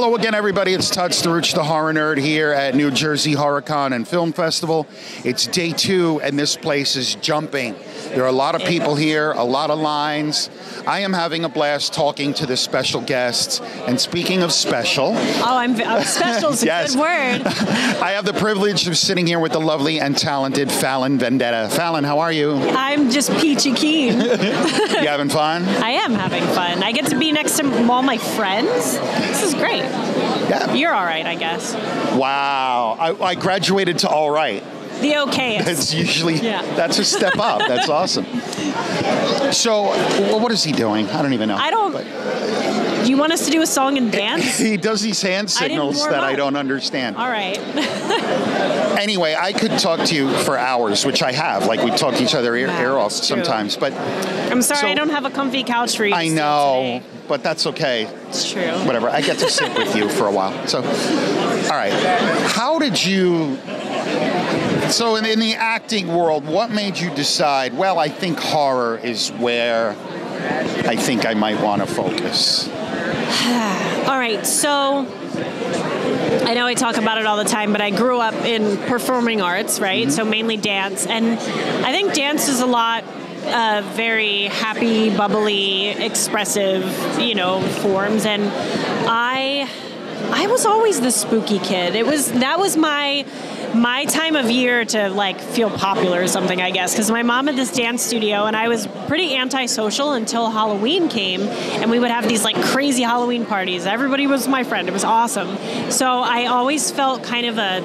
Hello again, everybody. It's Todd Staruch, the horror nerd, here at New Jersey HorrorCon and Film Festival. It's day 2, and this place is jumping. There are a lot of people here, a lot of lines. I am having a blast talking to the special guests. And speaking of special... Oh, special is a yes. Good word. I have the privilege of sitting here with the lovely and talented Fallon Vendetta. Fallon, how are you? I'm just peachy keen. You having fun? I am having fun. I get to be next to all my friends. This is great. Yeah. You're all right, I guess. Wow. I graduated to all right. The okayest. It's usually, that's a step up. That's awesome. So, what is he doing? I don't even know. Do you want us to do a song and dance? He does these hand signals that I don't understand. All right. Anyway, I could talk to you for hours, which I have. Like, we talk to each other ear off sometimes. But I'm sorry, I don't have a comfy couch for you to I sit know, today. but that's okay. It's true. Whatever. I get to sit with you for a while. So, all right. How did you... So in the acting world, what made you decide, well, I think horror is where I think I might want to focus? All right, so I know I talk about it all the time, but I grew up in performing arts, right? Mm-hmm. So mainly dance. And I think dance is a lot very happy, bubbly, expressive, forms. And I was always the spooky kid. That was my time of year to feel popular or something, I guess, because my mom had this dance studio and I was pretty antisocial until Halloween came, and we would have these crazy Halloween parties. Everybody was my friend. It was awesome. So I always felt kind of a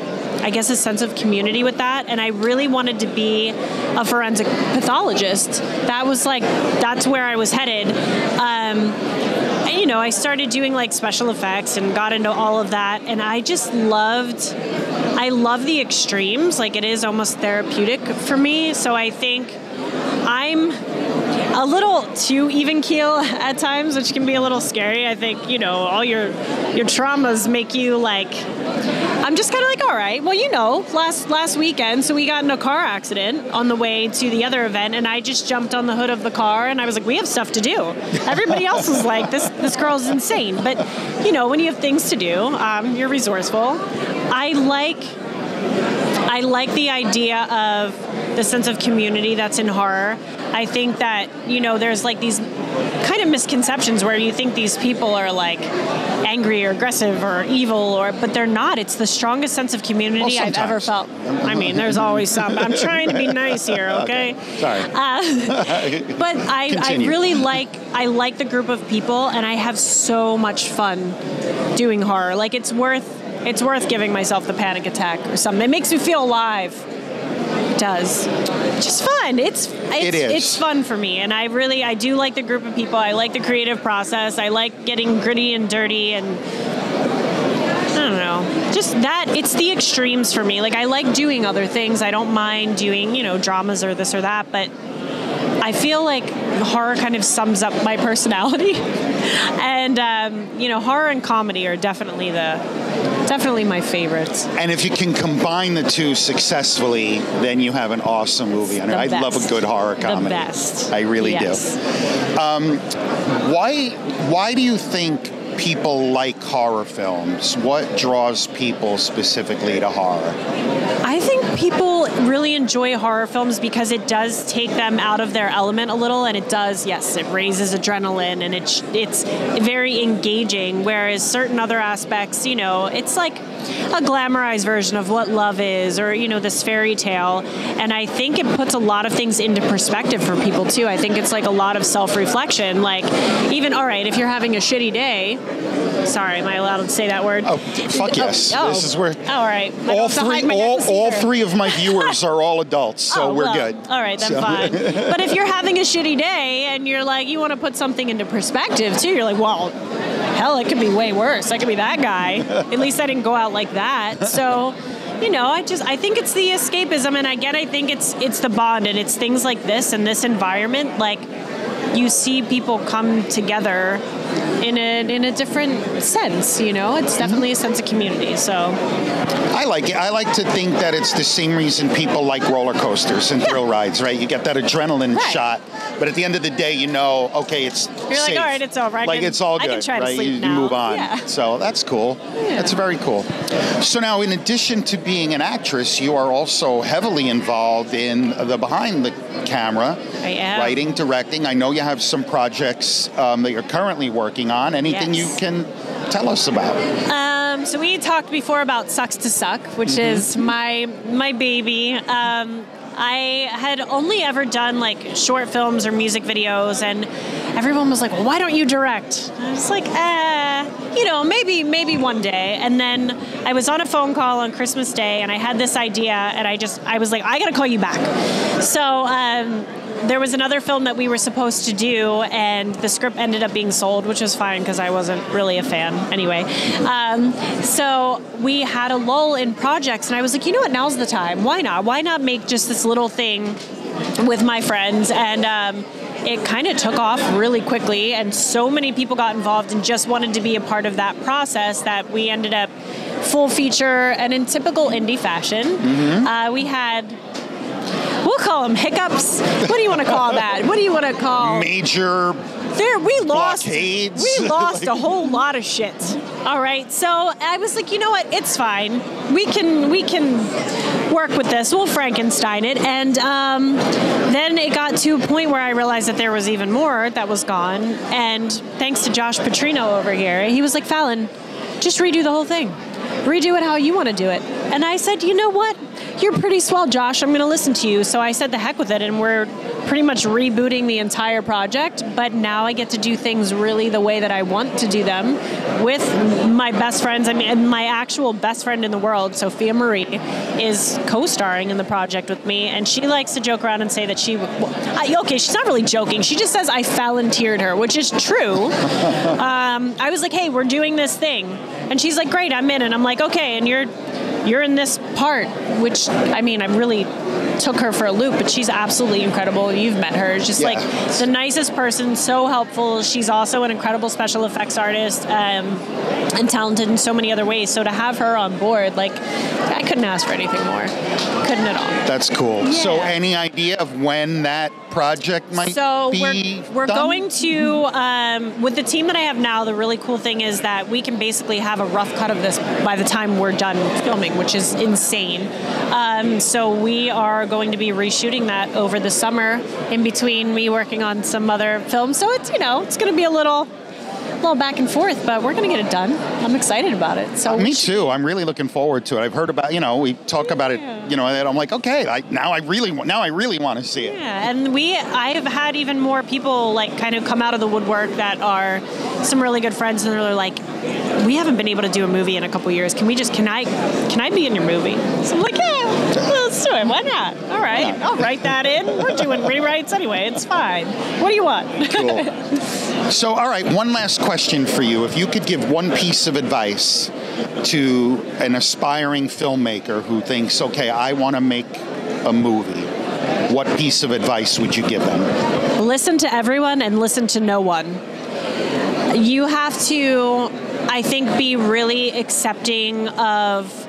sense of community with that, and I really wanted to be a forensic pathologist. That's where I was headed. I started doing special effects and got into all of that, and I love the extremes. It is almost therapeutic for me. So I think I'm a little too even keel at times, which can be a little scary. I think, all your traumas make you I'm just kind of all right, well, last weekend, so we got in a car accident on the way to the other event, and I just jumped on the hood of the car, and I was like, we have stuff to do. Everybody else was like, this girl's insane. But, when you have things to do, you're resourceful. I like the idea of the sense of community that's in horror. I think that, there's these kind of misconceptions where you think these people are angry or aggressive or evil, but they're not. It's the strongest sense of community I've ever felt. I mean, there's always some. I'm trying to be nice here, okay? Sorry. But I really like the group of people, and I have so much fun doing horror. It's worth giving myself the panic attack or something. It makes me feel alive. It does. Just fun. It's fun for me, and I do like the group of people. I like the creative process. I like getting gritty and dirty, and I don't know. Just that, it's the extremes for me. I like doing other things. I don't mind doing, dramas or this or that, but I feel like horror kind of sums up my personality. And, horror and comedy are definitely my favorites. And if you can combine the two successfully, then you have an awesome movie. I love a good horror comedy. The best. I really do. Why do you think people like horror films? What draws people specifically to horror? I think people really enjoy horror films because it does take them out of their element a little, and it does, yes, it raises adrenaline, and it's very engaging, whereas certain other aspects, it's like a glamorized version of what love is, or, this fairy tale, and I think it puts a lot of things into perspective for people, too. I think it's a lot of self-reflection, even, all right, if you're having a shitty day, sorry, am I allowed to say that word? Oh, fuck yes. Oh. This is where all right. All three of my viewers are all adults, so we're good. All right, then fine. But if you're having a shitty day and you're you want to put something into perspective too, you're well, hell, it could be way worse. I could be that guy. At least I didn't go out like that. So, I think it's the escapism, and I think it's the bond, and it's things like this and this environment, you see people come together in a different sense, you know? It's definitely a sense of community, so. I like it. I like to think that it's the same reason people like roller coasters and thrill rides, right? You get that adrenaline shot, but at the end of the day, you know, okay, it's You're safe. like, all right, it's over. It's all good, I can try right? to sleep you now. move on. Yeah. So that's cool. Yeah. That's very cool. So now, in addition to being an actress, you are also heavily involved in the behind the camera. I am. Writing, directing. I know you have some projects that you're currently working on. Anything you can tell us about? So we talked before about Sucks to Suck, which is my baby. I had only ever done like short films or music videos, and everyone was like, well, why don't you direct? And I was like, you know, maybe one day. And then I was on a phone call on Christmas Day, and I had this idea, and I was like, I gotta call you back. So there was another film that we were supposed to do, and the script ended up being sold, which was fine because I wasn't really a fan anyway. So we had a lull in projects, and I was like, you know what, now's the time. Why not? Why not make just this little thing with my friends? And it kind of took off really quickly, and so many people got involved and just wanted to be a part of that process that we ended up full feature, and in typical indie fashion. We had... We'll call them hiccups. What do you want to call that? What do you want to call major we lost blockades? We lost a whole lot of shit. All right, so I was like, you know what? It's fine. We can work with this. We'll Frankenstein it. And then it got to a point where I realized that there was even more that was gone. And thanks to Josh Petrino over here, he was like, Fallon, just redo the whole thing. Redo it how you want to do it. And I said, you know what? You're pretty swell, Josh. I'm going to listen to you. So I said the heck with it, and we're pretty much rebooting the entire project. But now I get to do things really the way that I want to do them with my best friends. I mean, my actual best friend in the world, Sophia Marie, is co-starring in the project with me. And she likes to joke around and say that okay, she's not really joking. She just says I volunteered her, which is true. I was like, hey, we're doing this thing. And she's like, great, I'm in. And I'm like, okay, and you're in this part, which, I mean, I really took her for a loop, but she's absolutely incredible. You've met her. Just like the nicest person, so helpful. She's also an incredible special effects artist and talented in so many other ways. So to have her on board, like, I couldn't ask for anything more. Couldn't at all. That's cool. Yeah. So any idea of when that project might be we're done? going to, with the team that I have now, the really cool thing is that we can basically have a rough cut of this by the time we're done filming, which is insane. So we are going to be reshooting that over the summer in between me working on some other films. So it's, it's going to be a little back and forth, but we're going to get it done. I'm excited about it. So me too. I'm really looking forward to it. I've heard about, we talk about it, and I'm like, okay, now I really want to see it. Yeah, and I have had even more people like kind of come out of the woodwork that are some really good friends, and they're like, we haven't been able to do a movie in a couple years. Can I be in your movie? So I'm like, yeah, let's do it. Why not? All right, I'll write that in. We're doing rewrites anyway. It's fine. What do you want? Cool. So, all right, one last question for you. If you could give one piece of advice to an aspiring filmmaker who thinks, okay, I want to make a movie, what piece of advice would you give them? Listen to everyone and listen to no one. You have to, I think, be really accepting of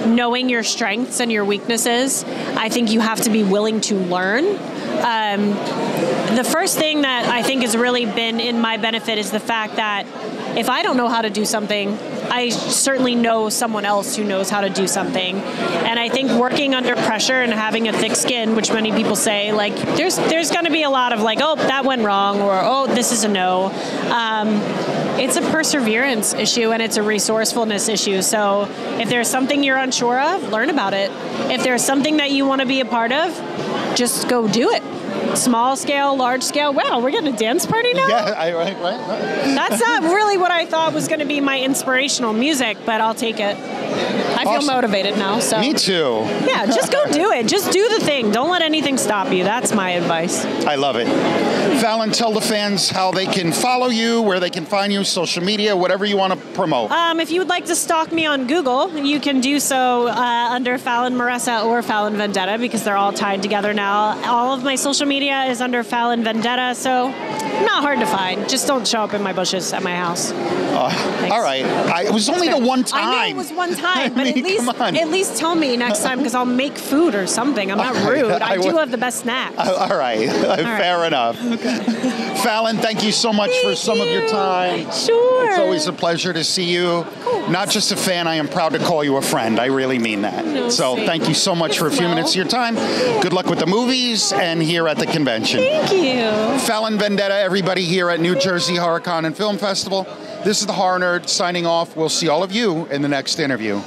knowing your strengths and your weaknesses. I think you have to be willing to learn. The first thing that I think has really been in my benefit is the fact that if I don't know how to do something, I certainly know someone else who knows how to do something. And I think working under pressure and having a thick skin, which many people say, like, there's going to be a lot of like, oh, that went wrong, or oh, this is a no. It's a perseverance issue, and it's a resourcefulness issue. So if there's something you're unsure of, learn about it. If there's something that you want to be a part of, just go do it. Small scale, large scale. Wow, we're getting a dance party now? Yeah, right. That's not really what I thought was going to be my inspirational music, but I'll take it. I feel motivated now. So me too. Yeah, just go do it. Just do the thing. Don't let anything stop you. That's my advice. I love it. Fallon, tell the fans how they can follow you, where they can find you, social media, whatever you want to promote. If you would like to stalk me on Google, you can do so under Fallon Maressa or Fallon Vendetta, because they're all tied together now. All of my social media is under Fallon Vendetta, so not hard to find. Just don't show up in my bushes at my house. All right. It was only the one time. I know it was one time, but at least tell me next time, because I'll make food or something. I'm not rude. I do have the best snacks. All right. Fair enough. Okay. Fallon, thank you so much for some of your time. Sure. It's always a pleasure to see you. Not just a fan, I am proud to call you a friend. I really mean that. Thank you so much for a few minutes of your time. Good luck with the movies and here at the convention. Thank you. Fallon Vendetta, everybody here at New Jersey HorrorCon and Film Festival. This is the Horror Nerd signing off. We'll see all of you in the next interview.